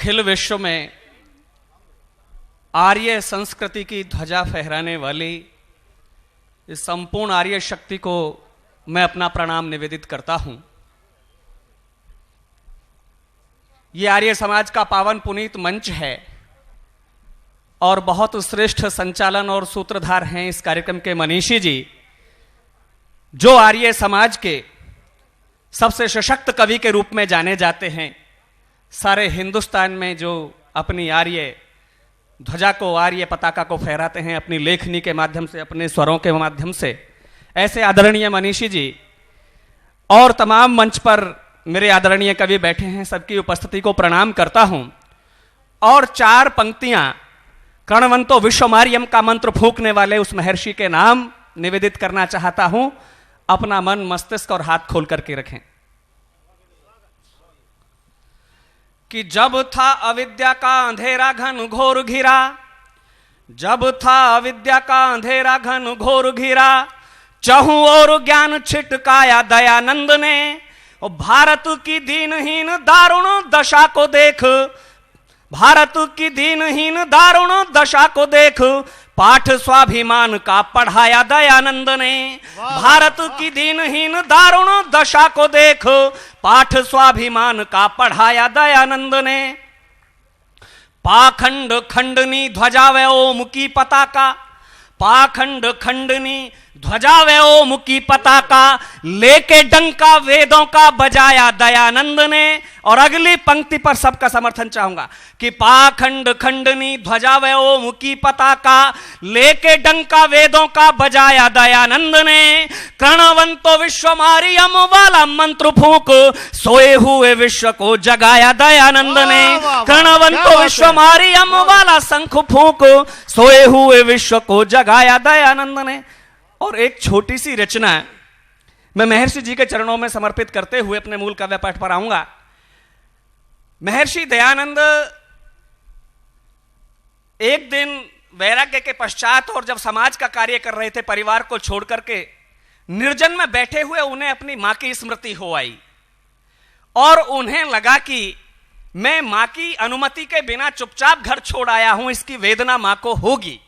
अखिल विश्व में आर्य संस्कृति की ध्वजा फहराने वाली इस संपूर्ण आर्य शक्ति को मैं अपना प्रणाम निवेदित करता हूं। ये आर्य समाज का पावन पुनीत मंच है और बहुत श्रेष्ठ संचालन और सूत्रधार हैं इस कार्यक्रम के मनीषी जी, जो आर्य समाज के सबसे सशक्त कवि के रूप में जाने जाते हैं। सारे हिंदुस्तान में जो अपनी आर्य ध्वजा को, आर्य पताका को फहराते हैं अपनी लेखनी के माध्यम से, अपने स्वरों के माध्यम से, ऐसे आदरणीय मनीषी जी और तमाम मंच पर मेरे आदरणीय कवि बैठे हैं, सबकी उपस्थिति को प्रणाम करता हूं। और चार पंक्तियां कर्णवंतो विश्वमार्यम का मंत्र फूंकने वाले उस महर्षि के नाम निवेदित करना चाहता हूं। अपना मन, मस्तिष्क और हाथ खोल करके रखें कि जब था अविद्या का अंधेरा घन घोर घिरा, जब था अविद्या का अंधेरा घन घोर घिरा, चहुं ओर ज्ञान छिटकाया दयानंद ने। और भारत की दीनहीन दारुण दशा को देख, भारत की दीनहीन दारुण दशा को देख, पाठ स्वाभिमान का पढ़ाया दयानंद ने। भारत की दीनहीन दारुण दशा को देख, पाठ स्वाभिमान का पढ़ाया दयानंद ने। पाखंड खंडनी ध्वजा व ओम की पताका, पाखंड खंडनी ध्वजा व ओम की पताका, लेके डंका वेदों का बजाया दयानंद ने। और अगली पंक्ति पर सबका समर्थन चाहूंगा कि पाखंड खंडनी ध्वजा व ओम की पताका, लेके डंका वेदों का बजाया दयानंद ने। कर्णवंतो विश्वमार्यम वाला मंत्र फूंक, सोए हुए विश्व को जगाया दयानंद ने। कर्णवंतो विश्वमार्यम वाला शंख फूंक, सोए हुए विश्व को जगाया दयानंद ने। और एक छोटी सी रचना मैं महर्षि जी के चरणों में समर्पित करते हुए अपने मूल काव्य पाठ पर आऊंगा। महर्षि दयानंद एक दिन वैराग्य के पश्चात और जब समाज का कार्य कर रहे थे, परिवार को छोड़ करके निर्जन में बैठे हुए उन्हें अपनी मां की स्मृति हो आई और उन्हें लगा कि मैं मां की अनुमति के बिना चुपचाप घर छोड़ आया हूं, इसकी वेदना मां को होगी।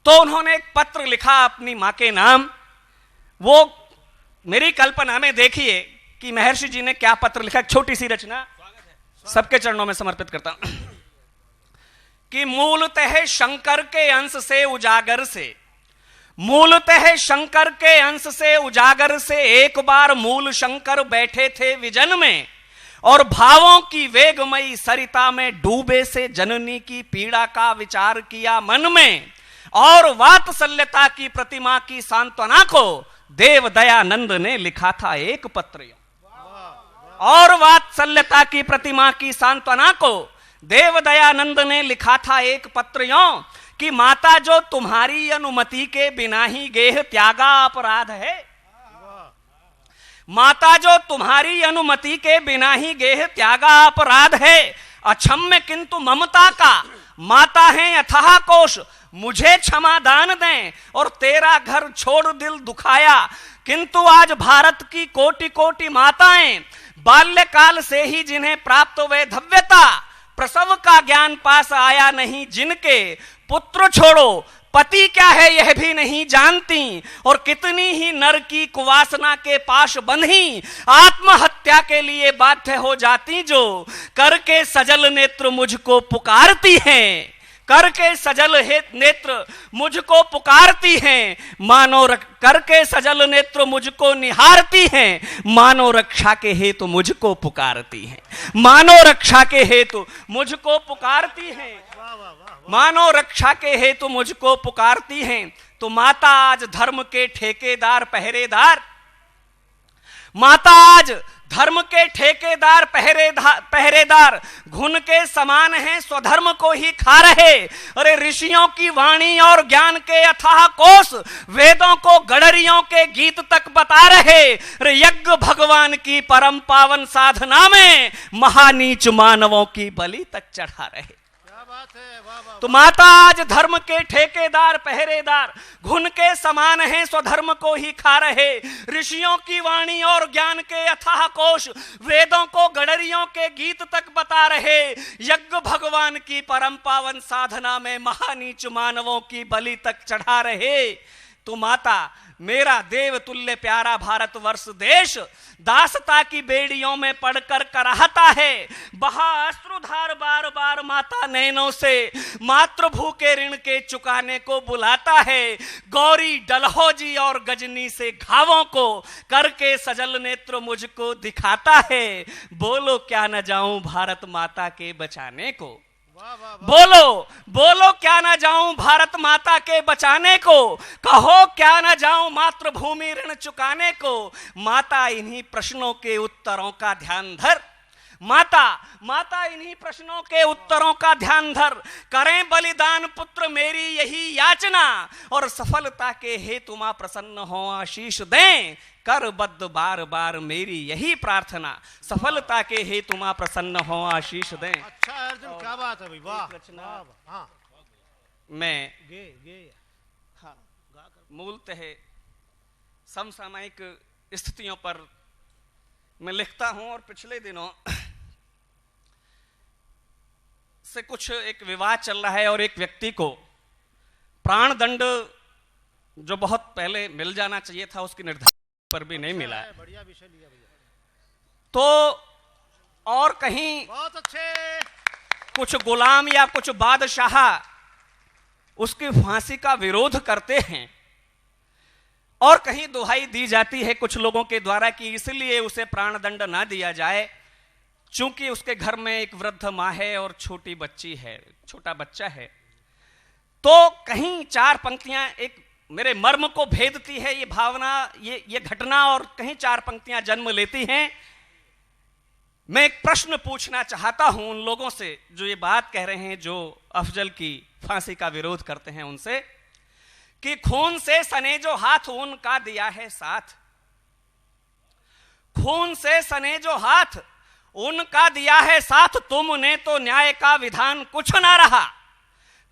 तो उन्होंने एक पत्र लिखा अपनी मां के नाम। वो मेरी कल्पना में देखिए कि महर्षि जी ने क्या पत्र लिखा। एक छोटी सी रचना सबके चरणों में समर्पित करता हूं कि मूलतः शंकर के अंश से उजागर से, मूलतः शंकर के अंश से उजागर से, एक बार मूल शंकर बैठे थे विजन में और भावों की वेगमयी सरिता में डूबे से जननी की पीड़ा का विचार किया मन में। और वात्सल्यता की प्रतिमा की सांत्वना को देव दयानंद ने लिखा था एक पत्र। और वात्सल्यता की प्रतिमा की सांत्वना को देव दयानंद ने लिखा था एक पत्र कि माता जो तुम्हारी अनुमति के बिना ही गेह त्यागा अपराध है, माता जो तुम्हारी अनुमति के बिना ही गेह त्यागा अपराध है। अक्षम्य किंतु ममता का माता है अथाह कोश, मुझे क्षमा दान दें और तेरा घर छोड़ दिल दुखाया। किंतु आज भारत की कोटि कोटि माताएं बाल्यकाल से ही जिन्हें प्राप्त वैधव्यता प्रसव का ज्ञान पास आया नहीं, जिनके पुत्र छोड़ो पति क्या है यह भी नहीं जानती, और कितनी ही नर की कुवासना के पाश बंधी आत्महत्या के लिए बाध्य हो जाती, जो करके सजल नेत्र मुझको पुकारती हैं, करके सजल नेत्र मुझको पुकारती हैं, मानो करके सजल नेत्र मुझको निहारती हैं, मानो रक्षा के हेतु मुझको पुकारती हैं, मानो रक्षा के हेतु मुझको पुकारती हैं, मानो रक्षा के हेतु मुझको पुकारती हैं। तो माता आज धर्म के ठेकेदार पहरेदार, माता आज धर्म के ठेकेदार पहरेदार घुन के समान हैं, स्वधर्म को ही खा रहे। अरे ऋषियों की वाणी और ज्ञान के अथाह कोश, वेदों को गडरियों के गीत तक बता रहे। अरे यज्ञ भगवान की परम पावन साधना में महानीच मानवों की बलि तक चढ़ा रहे। तो माता आज धर्म के ठेकेदार पहरेदार घुन के समान हैं, स्वधर्म को ही खा रहे। ऋषियों की वाणी और ज्ञान के अथाह कोश, वेदों को गडरियों के गीत तक बता रहे। यज्ञ भगवान की परम पावन साधना में महानीच मानवों की बलि तक चढ़ा रहे। तो माता मेरा देव तुल्य प्यारा भारतवर्ष देश दासता की बेड़ियों में पड़कर कराहता है। बहा अश्रुधार बार बार माता नैनों से, मातृभू के ऋण के चुकाने को बुलाता है। गौरी डलहौजी और गजनी से घावों को करके सजल नेत्र मुझको दिखाता है। बोलो क्या न जाऊं भारत माता के बचाने को, बोलो बोलो क्या ना जाऊं भारत माता के बचाने को, कहो क्या ना जाऊं मातृभूमि ऋण चुकाने को। माता इन्हीं प्रश्नों के उत्तरों का ध्यान धर, माता इन्हीं प्रश्नों के उत्तरों का ध्यान धर। करें बलिदान पुत्र मेरी यही याचना, और सफलता के हेतु मां प्रसन्न हो आशीष दें। कर बद्ध बार बार मेरी यही प्रार्थना, सफलता के हेतु मां प्रसन्न हो आशीष दें। अच्छा अर्जुन, क्या बात है भाई, वाह। हाँ। मैं मूलतः समसामयिक स्थितियों पर मैं लिखता हूं, और पिछले दिनों से कुछ एक विवाद चल रहा है, और एक व्यक्ति को प्राण दंड जो बहुत पहले मिल जाना चाहिए था उसकी निर्धारण पर भी नहीं मिला है। बढ़िया विषय लिया भैया। तो और कहीं बहुत अच्छे कुछ गुलाम या कुछ बादशाह उसकी फांसी का विरोध करते हैं, और कहीं दुहाई दी जाती है कुछ लोगों के द्वारा कि इसलिए उसे प्राण दंड ना दिया जाए चूंकि उसके घर में एक वृद्ध मां है और छोटी बच्ची है, छोटा बच्चा है। तो कहीं चार पंक्तियां एक मेरे मर्म को भेदती है, ये भावना, ये घटना, और कहीं चार पंक्तियां जन्म लेती हैं। मैं एक प्रश्न पूछना चाहता हूं उन लोगों से जो ये बात कह रहे हैं, जो अफजल की फांसी का विरोध करते हैं, उनसे कि खून से सने जो हाथ उनका दिया है साथ, खून से सने जो हाथ उनका दिया है साथ, तुमने तो न्याय का विधान कुछ ना रहा।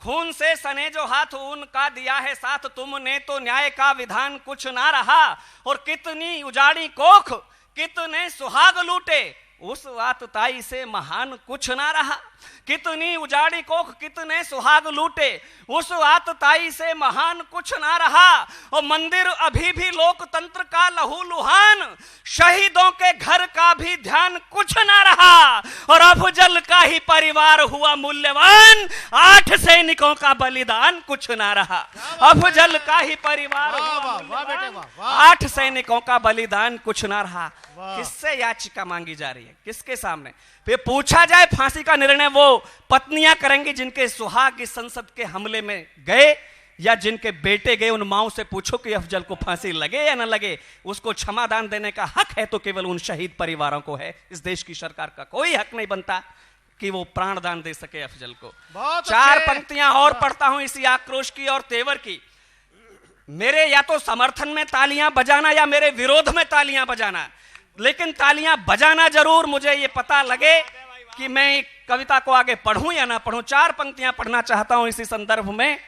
खून से सने जो हाथ उनका दिया है साथ, तुमने तो न्याय का विधान कुछ ना रहा। और कितनी उजाड़ी कोख कितने सुहाग लूटे, उस आतताई से महान कुछ ना रहा। कितनी उजाड़ी कोख कितने सुहाग लूटे, उस आतताई से महान कुछ ना रहा। और मंदिर अभी भी लोकतंत्र का लहू लुहान, शहीदों के घर का भी ध्यान कुछ ना रहा। और अफजल का ही परिवार हुआ मूल्यवान, 8 सैनिकों का बलिदान कुछ ना रहा। अफजल का ही परिवार हुआ मूल्यवान, 8 सैनिकों का बलिदान कुछ ना रहा। किससे याचिका मांगी जा रही है, किसके सामने? फिर पूछा जाए फांसी का निर्णय वो पत्नियां करेंगी जिनके सुहाग इस संसद के हमले में गए, या जिनके बेटे गए। उन माओं से पूछो कि अफजल को फांसी लगे या न लगे, उसको क्षमादान देने का हक है तो केवल उन शहीद परिवारों को है। इस देश की सरकार का कोई हक नहीं बनता कि वो प्राणदान दे सके अफजल को। चार पंक्तियां और पढ़ता हूं इसी आक्रोश की और तेवर की। मेरे या तो समर्थन में तालियां बजाना या मेरे विरोध में तालियां बजाना, लेकिन तालियां बजाना जरूर, मुझे ये पता लगे कि मैं कविता को आगे पढ़ूं या ना पढ़ूं। 4 पंक्तियां पढ़ना चाहता हूं इसी संदर्भ में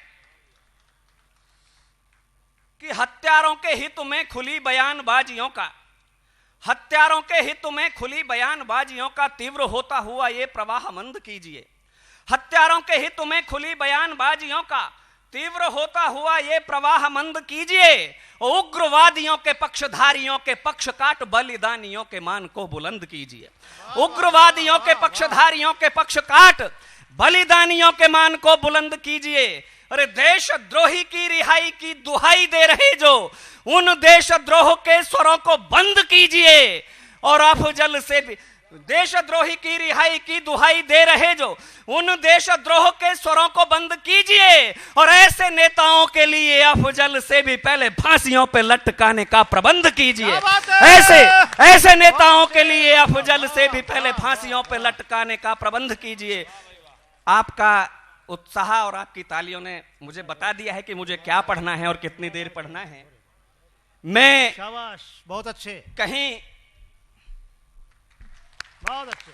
कि हत्यारों के हित में खुली बयानबाजियों का, हत्यारों के हित में खुली बयानबाजियों का तीव्र होता हुआ ये प्रवाह मंद कीजिए। हत्यारों के हित में खुली बयानबाजियों का तीव्र होता हुआ ये प्रवाह मंद कीजिए। उग्रवादियों के पक्षधारियों के पक्ष काट बलिदानियों के मान को बुलंद कीजिए। उग्रवादियों के पक्षधारियों के पक्ष काट बलिदानियों के मान को बुलंद कीजिए। अरे देशद्रोही की रिहाई की दुहाई दे रहे जो, उन देशद्रोह के स्वरों को बंद कीजिए। और अफजल से भी देशद्रोही की रिहाई की दुहाई दे रहे जो, उन देशद्रोह के स्वरों को बंद कीजिए। और ऐसे नेताओं के लिए अफजल से भी पहले फांसियों पे लटकाने का प्रबंध कीजिए। ऐसे नेताओं के लिए अफजल से भी पहले फांसियों पे लटकाने का प्रबंध कीजिए। आपका उत्साह और आपकी तालियों ने मुझे बता दिया है कि मुझे क्या पढ़ना है और कितनी देर पढ़ना है। मैं शाबाश, बहुत अच्छे, कहीं बहुत अच्छे,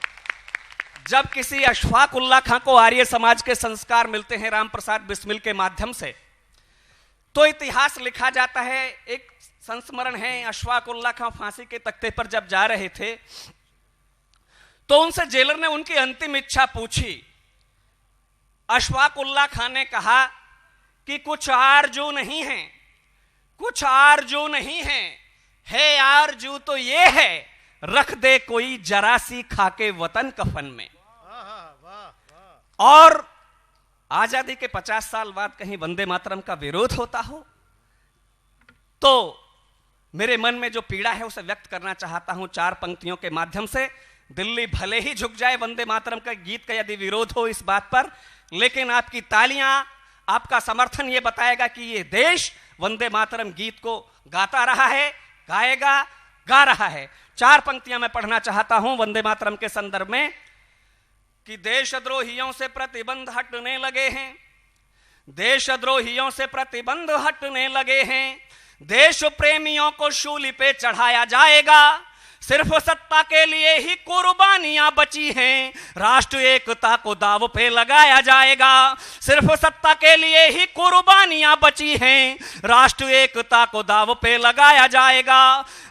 जब किसी अशफाक उल्लाह खां को आर्य समाज के संस्कार मिलते हैं राम प्रसाद बिस्मिल के माध्यम से, तो इतिहास लिखा जाता है। एक संस्मरण है, अशफाक उल्लाह खां फांसी के तख्ते पर जब जा रहे थे तो उनसे जेलर ने उनकी अंतिम इच्छा पूछी। अशफाक उल्लाह खां ने कहा कि कुछ आरजू नहीं है, कुछ आरजू नहीं है आरजू तो ये है, रख दे कोई जरासी खाके वतन कफन में। और आजादी के 50 साल बाद कहीं वंदे मातरम का विरोध होता हो तो मेरे मन में जो पीड़ा है उसे व्यक्त करना चाहता हूं 4 पंक्तियों के माध्यम से। दिल्ली भले ही झुक जाए वंदे मातरम का गीत का यदि विरोध हो इस बात पर, लेकिन आपकी तालियां, आपका समर्थन यह बताएगा कि यह देश वंदे मातरम गीत को गाता रहा है, गाएगा, गा रहा है। 4 पंक्तियां मैं पढ़ना चाहता हूं वंदे मातरम के संदर्भ में कि देशद्रोहियों से प्रतिबंध हटने लगे हैं, देशद्रोहियों से प्रतिबंध हटने लगे हैं, देश प्रेमियों को शूली पे चढ़ाया जाएगा, सिर्फ सत्ता के लिए ही कुर्बानियां बची हैं, राष्ट्र एकता को दाव पे लगाया जाएगा, सिर्फ सत्ता के लिए ही कुर्बानियां बची हैं, राष्ट्र एकता को दाव पे लगाया जाएगा।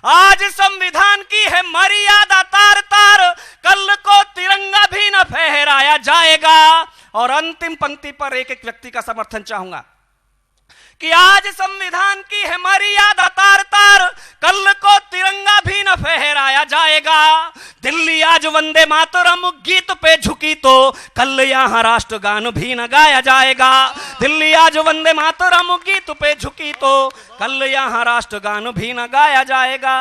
आज संविधान की है मर्यादा तार तार, कल को तिरंगा भी न फहराया जाएगा। और अंतिम पंक्ति पर एक एक व्यक्ति का समर्थन चाहूंगा कि आज संविधान की है मर्यादा तार तार, कल को तिरंगा भी न फहराया जाएगा। दिल्ली आज वंदे मातरम गीत पे झुकी तो कल यहां राष्ट्रगान भी न गाया जाएगा। दिल्ली आज वंदे मातरम गीत पे झुकी तो कल यहां राष्ट्रगान भी न गाया जाएगा।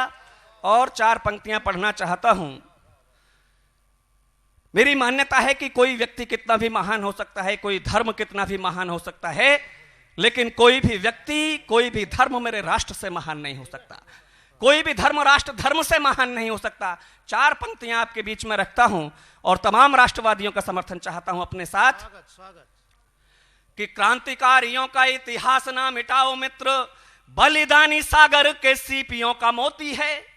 और 4 पंक्तियां पढ़ना चाहता हूं। मेरी मान्यता है कि कोई व्यक्ति कितना भी महान हो सकता है, कोई धर्म कितना भी महान हो सकता है, लेकिन कोई भी व्यक्ति, कोई भी धर्म मेरे राष्ट्र से महान नहीं हो सकता, कोई भी धर्म राष्ट्र धर्म से महान नहीं हो सकता। 4 पंक्तियां आपके बीच में रखता हूं और तमाम राष्ट्रवादियों का समर्थन चाहता हूं अपने साथ। कि क्रांतिकारियों का इतिहास ना मिटाओ मित्र, बलिदानी सागर के सीपियों का मोती है।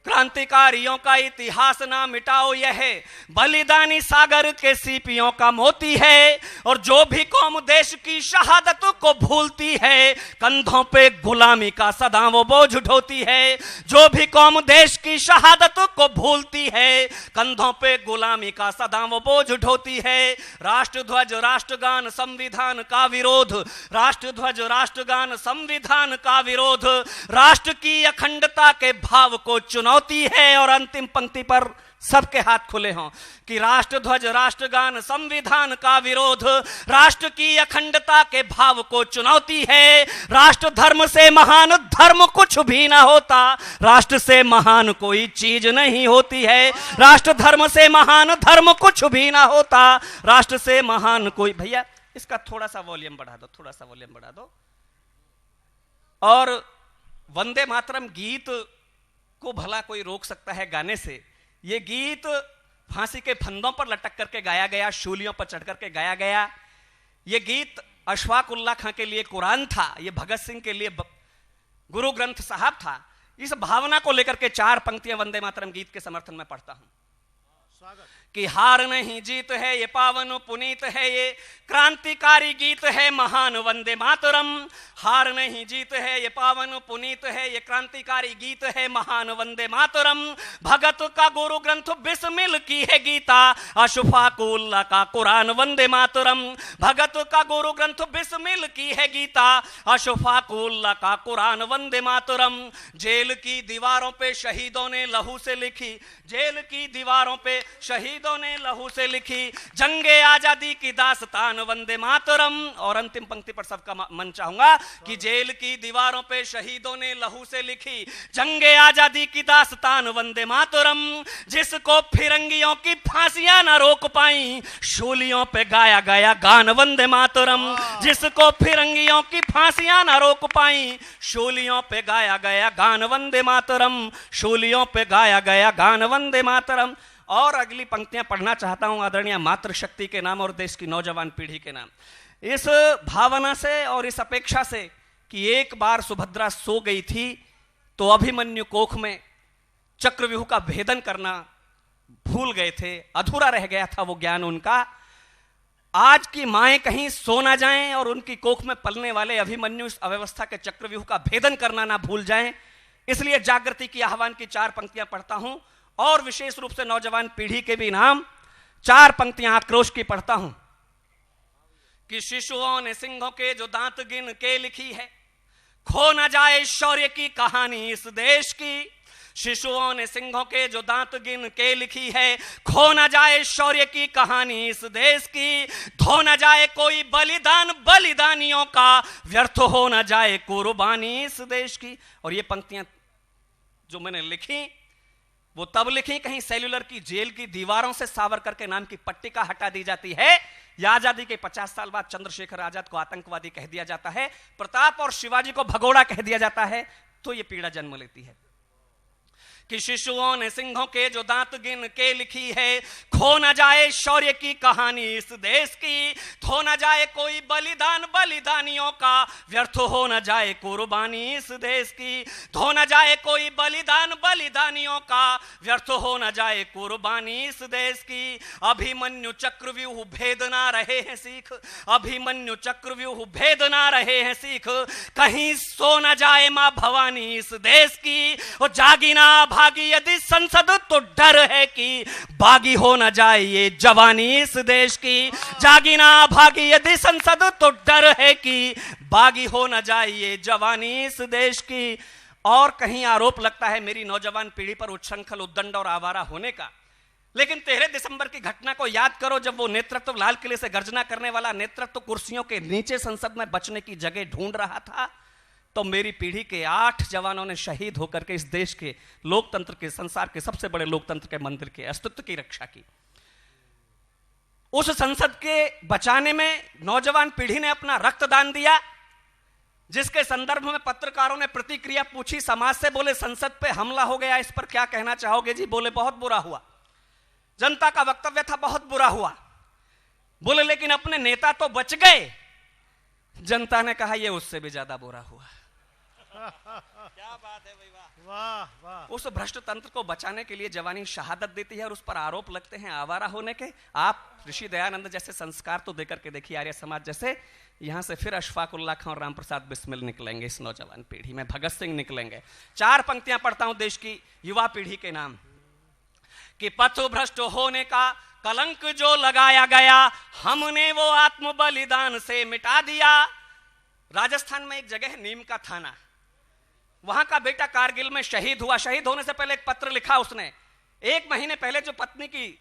क्रांतिकारियों का इतिहास ना मिटाओ, यह बलिदानी सागर के सीपियों का मोती है। और जो भी कौम देश की शहादत को भूलती है, कंधों पे गुलामी का सदा वो बोझ उठाती है। जो भी कौम देश की शहादत को भूलती है, कंधों पे गुलामी का सदा वो बोझ उठाती है। राष्ट्रध्वज राष्ट्रगान संविधान का विरोध, राष्ट्रध्वज राष्ट्रगान संविधान का विरोध, राष्ट्र की अखंडता के भाव को चुनौती है। और अंतिम पंक्ति पर सबके हाथ खुले हों कि राष्ट्रध्वज राष्ट्रगान संविधान का विरोध, राष्ट्र की अखंडता के भाव को चुनौती है। राष्ट्र धर्म से महान धर्म कुछ भी ना होता, राष्ट्र से महान कोई चीज नहीं होती है। राष्ट्र धर्म से महान धर्म कुछ भी ना होता, राष्ट्र से महान कोई। भैया इसका थोड़ा सा वॉल्यूम बढ़ा दो, थोड़ा सा वॉल्यूम बढ़ा दो। और वंदे मातरम गीत को भला कोई रोक सकता है गाने से? ये गीत फांसी के फंदों पर लटक करके गाया गया, शूलियों पर चढ़ करके गाया गया। ये गीत अशफाक उल्लाह खां के लिए कुरान था, ये भगत सिंह के लिए गुरु ग्रंथ साहब था। इस भावना को लेकर के 4 पंक्तियां वंदे मातरम गीत के समर्थन में पढ़ता हूं कि हार नहीं जीत है, ये पावन पुनीत है, ये क्रांतिकारी गीत है महान वंदे मातरम। हार नहीं जीत है, ये पावन पुनीत है, ये क्रांतिकारी गीत है महान वंदे मातरम। भगत का गुरु ग्रंथ बिस्मिल की है गीता, अशफाक उल्लाह का कुरान वंदे मातरम। भगत का गुरु ग्रंथ बिस्मिल की है गीता, अशफाक उल्लाह का कुरान वंदे मातरम। जेल की दीवारों पे शहीदों ने लहू से लिखी, जेल की दीवारों पे शहीदों ने लहू से लिखी जंगे आजादी की दास्तान वंदे मातरम। और अंतिम पंक्ति पर सबका मन चाहूंगा कि जेल की दीवारों पे शहीदों ने लहू से लिखी जंगे आजादी की दास्तान वंदे मातरम। जिसको फिरंगियों की फांसियां ना रोक पाई, शूलियों पे गाया गया गान वंदे मातरम। जिसको फिरंगियों की फांसियां ना रोक पाई, शूलियों पे गाया गया गान वंदे मातरम, शूलियों पे गाया गया गान वंदे मातरम। और अगली पंक्तियां पढ़ना चाहता हूं आदरणीय मातृशक्ति के नाम और देश की नौजवान पीढ़ी के नाम। इस भावना से और इस अपेक्षा से कि एक बार सुभद्रा सो गई थी तो अभिमन्यु कोख में चक्रव्यूह का भेदन करना भूल गए थे, अधूरा रह गया था वो ज्ञान उनका। आज की माएं कहीं सो ना जाएं और उनकी कोख में पलने वाले अभिमन्यु इस अव्यवस्था के चक्रव्यूह का भेदन करना ना भूल जाएं। इसलिए जागृति की आह्वान की 4 पंक्तियां पढ़ता हूं और विशेष रूप से नौजवान पीढ़ी के भी नाम 4 पंक्तियां आक्रोश की पढ़ता हूं कि शिशुओं ने सिंहों के जो दांत गिन के लिखी है, खो न जाए शौर्य की कहानी इस देश की। शिशुओं ने सिंहों के जो दांत गिन के लिखी है, खो न जाए शौर्य की कहानी इस देश की। धो न जाए कोई बलिदान बलिदानियों का, व्यर्थ हो न जाए कुर्बानी इस देश की। और ये पंक्तियां जो मैंने लिखी वो तब लिखी कहीं सेल्यूलर की जेल की दीवारों से सावरकर के नाम की पट्टिका हटा दी जाती है, या आजादी के 50 साल बाद चंद्रशेखर आजाद को आतंकवादी कह दिया जाता है, प्रताप और शिवाजी को भगोड़ा कह दिया जाता है, तो यह पीड़ा जन्म लेती है कि शिशुओं ने सिंहों के जो दांत गिन के लिखी है, खो न जाए शौर्य की कहानी इस देश की। धो न जाए कोई बलिदान बलिदानियों का, व्यर्थ हो न जाए कुर्बानी इस देश की। धो न जाए कोई बलिदान बलिदानियों का, व्यर्थ हो न जाए कुर्बानी इस देश की। अभिमन्यु चक्रव्यूह भेद ना रहे हैं सीख, अभिमन्यु चक्रव्यूह भेद ना रहे हैं सीख। कहीं सो न जाए मां भवानी इस देश की। और जागी ना भागी यदि संसद तो डर है कि बागी हो न जाए ये जवानी इस देश की। जागी ना भागी यदि संसद तो डर है कि बागी हो न जाए ये जवानी इस देश की। और कहीं आरोप लगता है मेरी नौजवान पीढ़ी पर उच्छृंखल उद्दंड और आवारा होने का, लेकिन 13 दिसंबर की घटना को याद करो जब वो नेतृत्व लाल किले से गर्जना करने वाला नेतृत्व कुर्सियों के नीचे संसद में बचने की जगह ढूंढ रहा था, तो मेरी पीढ़ी के 8 जवानों ने शहीद होकर के इस देश के लोकतंत्र के, संसार के सबसे बड़े लोकतंत्र के मंदिर के अस्तित्व की रक्षा की। उस संसद के बचाने में नौजवान पीढ़ी ने अपना रक्तदान दिया, जिसके संदर्भ में पत्रकारों ने प्रतिक्रिया पूछी समाज से। बोले संसद पे हमला हो गया, इस पर क्या कहना चाहोगे जी? बोले बहुत बुरा हुआ। जनता का वक्तव्य था बहुत बुरा हुआ। बोले लेकिन अपने नेता तो बच गए। जनता ने कहा यह उससे भी ज्यादा बुरा हुआ। क्या बात है भाई, वाह वाह। उस भ्रष्ट तंत्र को बचाने के लिए जवानी शहादत देती है और उस पर आरोप लगते हैं आवारा होने के। आप ऋषि दयानंद जैसे संस्कार तो देकर के देखिए, आर्य समाज जैसे। यहां से फिर अशफाक उल्लाह खां और राम प्रसाद बिस्मिल निकलेंगे इस नौजवान पीढ़ी में, भगत सिंह निकलेंगे। 4 पंक्तियां पढ़ता हूं देश की युवा पीढ़ी के नाम कि पथ भ्रष्ट होने का कलंक जो लगाया गया, हमने वो आत्म बलिदान से मिटा दिया। राजस्थान में एक जगह है नीम का थाना, वहां का बेटा कारगिल में शहीद हुआ। शहीद होने से पहले एक पत्र लिखा उसने। 1 महीने पहले जो पत्नी की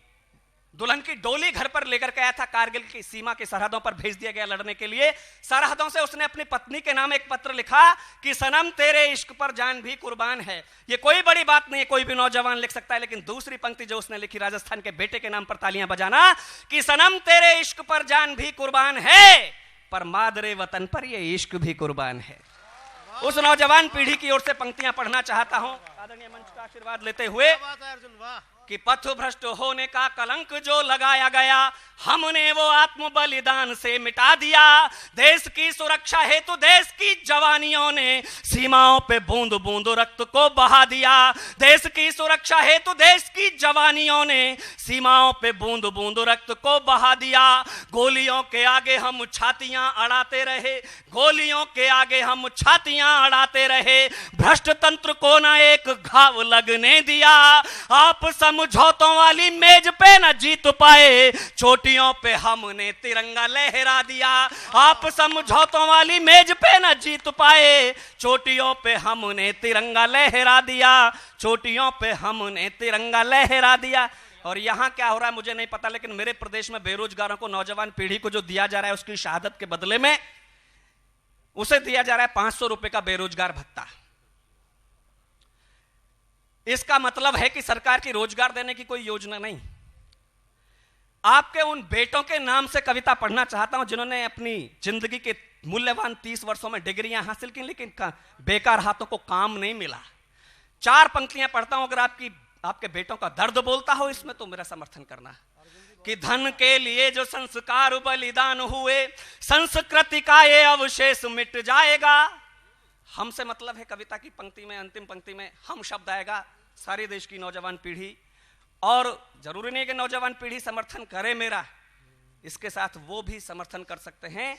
दुल्हन की डोली घर पर लेकर के आया था, कारगिल की सीमा की सरहदों पर भेज दिया गया लड़ने के लिए। सरहदों से उसने अपनी पत्नी के नाम एक पत्र लिखा कि सनम तेरे इश्क पर जान भी कुर्बान है। ये कोई बड़ी बात नहीं है, कोई भी नौजवान लिख सकता है। लेकिन दूसरी पंक्ति जो उसने लिखी राजस्थान के बेटे के नाम पर तालियां बजाना कि सनम तेरे इश्क पर जान भी कुर्बान है, पर मादरे वतन पर ये इश्क भी कुर्बान है। उस नौजवान पीढ़ी की ओर से पंक्तियां पढ़ना चाहता हूं आदरणीय मंच का आशीर्वाद लेते हुए कि पथ भ्रष्ट होने का कलंक जो लगाया गया, हमने वो आत्म बलिदान से मिटा दिया। देश की सुरक्षा हेतु देश की जवानियों ने सीमाओं पे बूंद बूंद रक्त को बहा दिया। देश की सुरक्षा हेतु देश की जवानियों ने सीमाओं पे बूंद बूंद रक्त को बहा दिया। गोलियों के आगे हम छातियां अड़ाते रहे, गोलियों के आगे हम छातियां अड़ाते रहे। भ्रष्ट तंत्र को ना एक घाव लगने दिया। आप समझौतों वाली मेज पे न जीत पाए, चोटियों पे हमने तिरंगा लहरा दिया। आप समझौतों वाली मेज पे न जीत पाए, चोटियों पे हमने तिरंगा लहरा दिया। चोटियों पे हमने तिरंगा लहरा दिया। और यहां क्या हो रहा है मुझे नहीं पता, लेकिन मेरे प्रदेश में बेरोजगारों को, नौजवान पीढ़ी को जो दिया जा रहा है उसकी शहादत के बदले में उसे दिया जा रहा है 500 रुपए का बेरोजगार भत्ता। इसका मतलब है कि सरकार की रोजगार देने की कोई योजना नहीं। आपके उन बेटों के नाम से कविता पढ़ना चाहता हूं जिन्होंने अपनी जिंदगी के मूल्यवान 30 वर्षों में डिग्रियां हासिल की, लेकिन बेकार हाथों को काम नहीं मिला। 4 पंक्तियां पढ़ता हूं, अगर आपके बेटों का दर्द बोलता हो इसमें तो मेरा समर्थन करना कि धन के लिए जो संस्कार बलिदान हुए, संस्कृति का ये अवशेष मिट जाएगा। हमसे मतलब है कविता की पंक्ति में, अंतिम पंक्ति में हम शब्द आएगा। सारे देश की नौजवान पीढ़ी और जरूरी नहीं कि नौजवान पीढ़ी समर्थन करे मेरा, इसके साथ वो भी समर्थन कर सकते हैं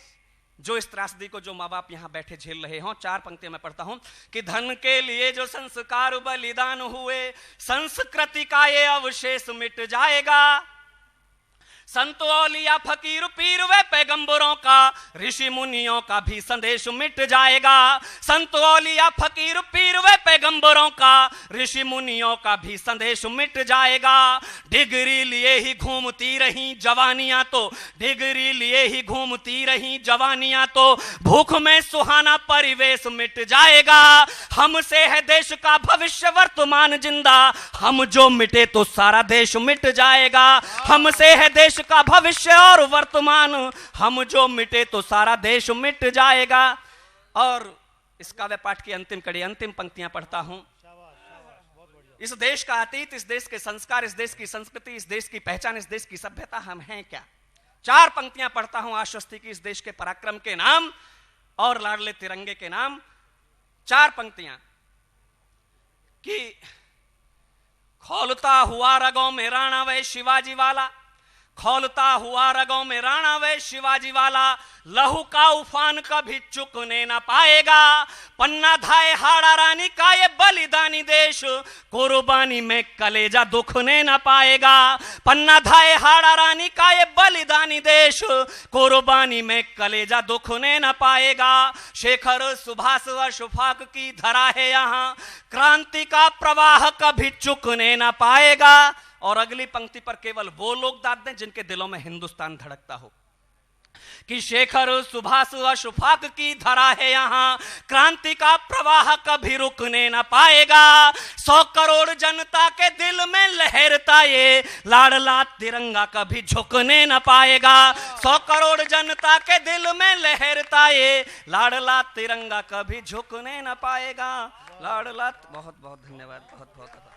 जो इस त्रासदी को जो माँ बाप यहां बैठे झेल रहे हों। 4 पंक्तियां मैं पढ़ता हूं कि धन के लिए जो संस्कार बलिदान हुए, संस्कृति का ये अवशेष मिट जाएगा। संत औलिया फकीर पीर व पैगंबरों का, ऋषि मुनियों का भी संदेश मिट जाएगा। संत औलिया फकीर पीर व पैगंबरों का, ऋषि मुनियों का भी संदेश मिट जाएगा। डिग्री लिए ही घूमती रही जवानियां तो, डिग्री लिए ही घूमती रही जवानियां तो, भूख में सुहाना परिवेश मिट जाएगा। हमसे है देश का भविष्य वर्तमान जिंदा, हम जो मिटे तो सारा देश मिट जाएगा। हमसे है देश का भविष्य और वर्तमान, हम जो मिटे तो सारा देश मिट जाएगा। और इस काव्य पाठ की अंतिम कड़ी, अंतिम पंक्तियां पढ़ता हूं। इस देश का अतीत, इस देश के संस्कार, इस देश की संस्कृति, इस देश की पहचान, इस देश की सभ्यता हम हैं क्या। 4 पंक्तियां पढ़ता हूं आश्वस्ति की, इस देश के पराक्रम के नाम और लाडले तिरंगे के नाम। 4 पंक्तियां कि खोलता हुआ रगों में राणा वे शिवाजी वाला, खोलता हुआ रगों में राणा वे शिवाजी वाला, लहू का उफान कभी चुकने ना पाएगा। पन्ना धाए हाड़ा रानी का ये बलिदानी देश, कुर्बानी में कलेजा दुखने ना पाएगा। पन्ना धाए हाड़ा रानी का ये बलिदानी देश, कुर्बानी में कलेजा दुखने ना पाएगा। शेखर सुभाष अशफाक की धरा है यहाँ, क्रांति का प्रवाह कभी चुकने ना पाएगा। और अगली पंक्ति पर केवल वो लोग दाद दें जिनके दिलों में हिंदुस्तान धड़कता हो कि शेखर सुभाष अशफाक की धरा है यहाँ, क्रांति का प्रवाह कभी रुकने ना पाएगा। 100 करोड़ जनता के दिल में लहरता ये लाडला तिरंगा कभी झुकने ना पाएगा। 100 करोड़ जनता के दिल में लहरता ये लाडला तिरंगा कभी झुकने ना पाएगा। लाडला, बहुत बहुत धन्यवाद, बहुत बहुत।